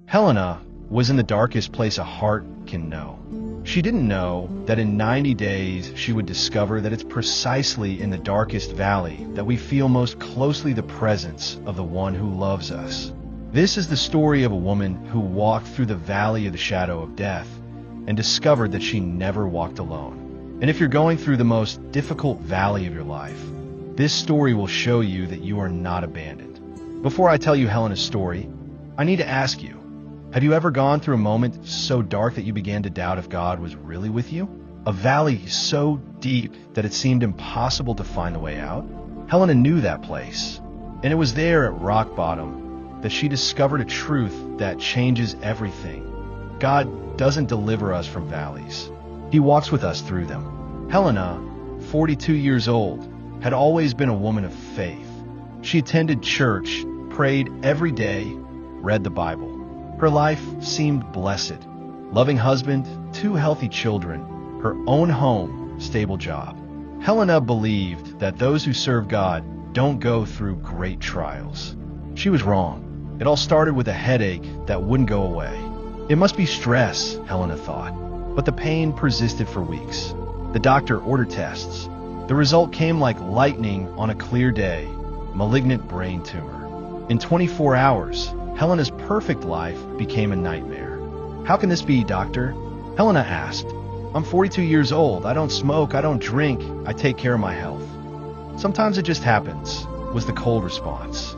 Helena was in the darkest place a heart can know. She didn't know that in 90 days she would discover that it's precisely in the darkest valley that we feel most closely the presence of the one who loves us. This is the story of a woman who walked through the valley of the shadow of death and discovered that she never walked alone. And if you're going through the most difficult valley of your life, this story will show you that you are not abandoned. Before I tell you Helena's story, I need to ask you, have you ever gone through a moment so dark that you began to doubt if God was really with you? A valley so deep that it seemed impossible to find a way out? Helena knew that place, and it was there at rock bottom that she discovered a truth that changes everything. God doesn't deliver us from valleys. He walks with us through them. Helena, 42 years old, had always been a woman of faith. She attended church, prayed every day, read the Bible. Her life seemed blessed. Loving husband, 2 healthy children, her own home, stable job. Helena believed that those who serve God don't go through great trials. She was wrong. It all started with a headache that wouldn't go away. It must be stress, Helena thought. But the pain persisted for weeks. The doctor ordered tests. The result came like lightning on a clear day: malignant brain tumor. In 24 hours, Helena's perfect life became a nightmare. How can this be, doctor? Helena asked. I'm 42 years old. I don't smoke. I don't drink. I take care of my health. Sometimes it just happens, was the cold response.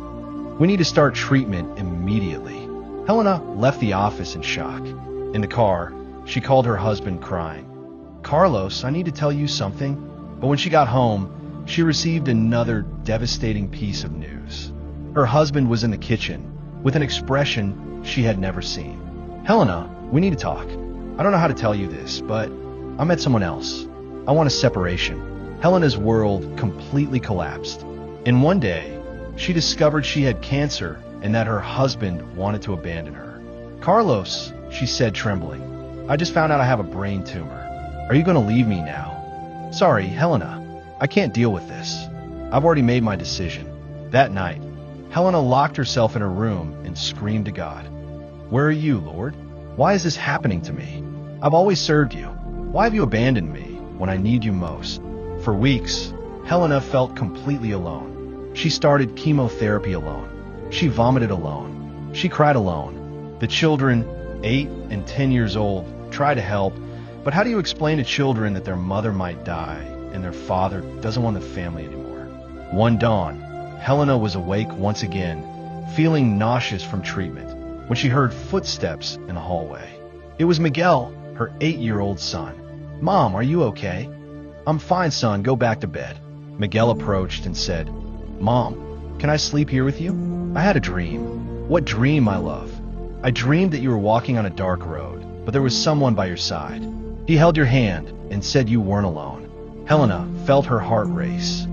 We need to start treatment immediately. Helena left the office in shock. In the car, she called her husband crying. Carlos, I need to tell you something. But when she got home, she received another devastating piece of news. Her husband was in the kitchen with an expression she had never seen. Helena, we need to talk. I don't know how to tell you this, but I met someone else. I want a separation. Helena's world completely collapsed. In one day, she discovered she had cancer and that her husband wanted to abandon her. Carlos, she said, trembling, I just found out I have a brain tumor. Are you going to leave me now? Sorry, Helena, I can't deal with this. I've already made my decision. That night, Helena locked herself in her room and screamed to God. Where are you, Lord? Why is this happening to me? I've always served you. Why have you abandoned me when I need you most? For weeks, Helena felt completely alone. She started chemotherapy alone. She vomited alone. She cried alone. The children, 8 and 10 years old, tried to help, but how do you explain to children that their mother might die and their father doesn't want the family anymore? One dawn, Helena was awake once again, feeling nauseous from treatment, when she heard footsteps in the hallway. It was Miguel, her 8-year-old son. Mom, are you okay? I'm fine, son. Go back to bed. Miguel approached and said, Mom, can I sleep here with you? I had a dream. What dream, my love? I dreamed that you were walking on a dark road, but there was someone by your side. He held your hand and said you weren't alone. Helena felt her heart race.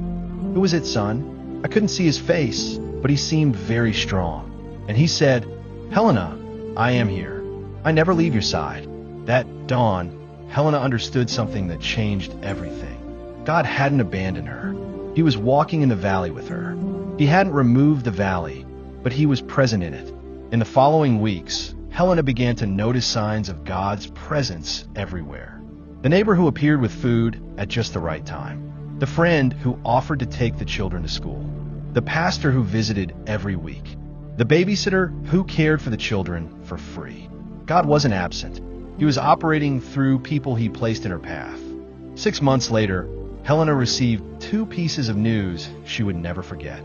Who was it, son? I couldn't see his face, but he seemed very strong. And he said, Helena, I am here. I never leave your side. That dawn, Helena understood something that changed everything. God hadn't abandoned her. He was walking in the valley with her. He hadn't removed the valley, but he was present in it. In the following weeks, Helena began to notice signs of God's presence everywhere. The neighbor who appeared with food at just the right time. The friend who offered to take the children to school. The pastor who visited every week. The babysitter who cared for the children for free. God wasn't absent. He was operating through people he placed in her path. 6 months later, Helena received 2 pieces of news she would never forget.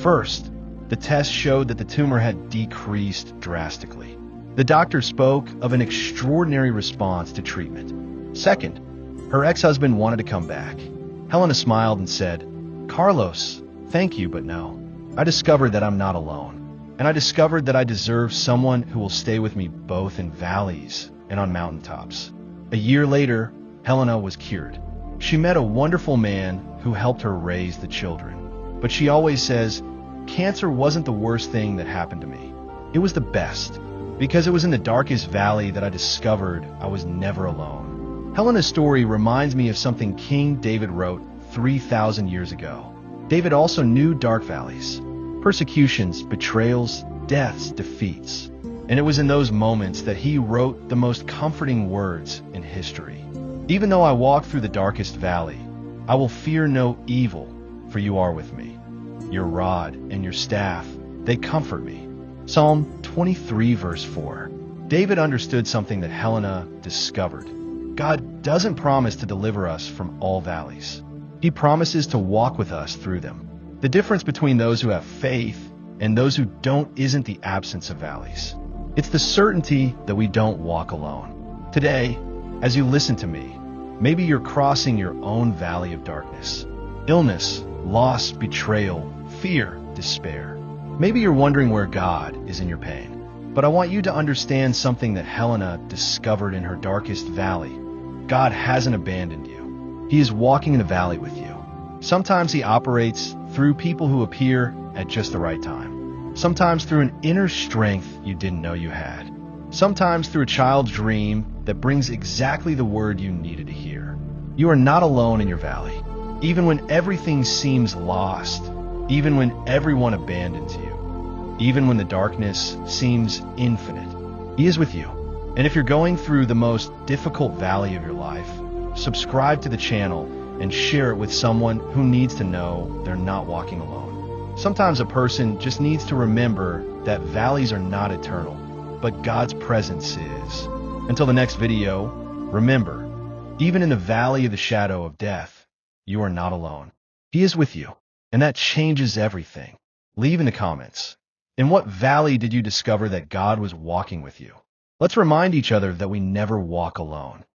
First, the test showed that the tumor had decreased drastically. The doctor spoke of an extraordinary response to treatment. Second, her ex-husband wanted to come back. Helena smiled and said, Carlos, thank you, but no. I discovered that I'm not alone. And I discovered that I deserve someone who will stay with me both in valleys and on mountaintops. A year later, Helena was cured. She met a wonderful man who helped her raise the children. But she always says, cancer wasn't the worst thing that happened to me. It was the best, because it was in the darkest valley that I discovered I was never alone. Helena's story reminds me of something King David wrote 3,000 years ago. David also knew dark valleys, persecutions, betrayals, deaths, defeats. And it was in those moments that he wrote the most comforting words in history. Even though I walk through the darkest valley, I will fear no evil, for you are with me. Your rod and your staff, they comfort me. Psalm 23 verse 4. David understood something that Helena discovered. God doesn't promise to deliver us from all valleys. He promises to walk with us through them. The difference between those who have faith and those who don't isn't the absence of valleys. It's the certainty that we don't walk alone. Today, as you listen to me, maybe you're crossing your own valley of darkness. Illness, loss, betrayal, fear, despair. Maybe you're wondering where God is in your pain. But I want you to understand something that Helena discovered in her darkest valley. God hasn't abandoned you. He is walking in the valley with you. Sometimes he operates through people who appear at just the right time. Sometimes through an inner strength you didn't know you had. Sometimes through a child's dream that brings exactly the word you needed to hear. You are not alone in your valley. Even when everything seems lost, even when everyone abandons you, even when the darkness seems infinite, he is with you. And if you're going through the most difficult valley of your life, subscribe to the channel and share it with someone who needs to know they're not walking alone. Sometimes a person just needs to remember that valleys are not eternal, but God's presence is. Until the next video, remember, even in the valley of the shadow of death, you are not alone. He is with you, and that changes everything. Leave in the comments. In what valley did you discover that God was walking with you? Let's remind each other that we never walk alone.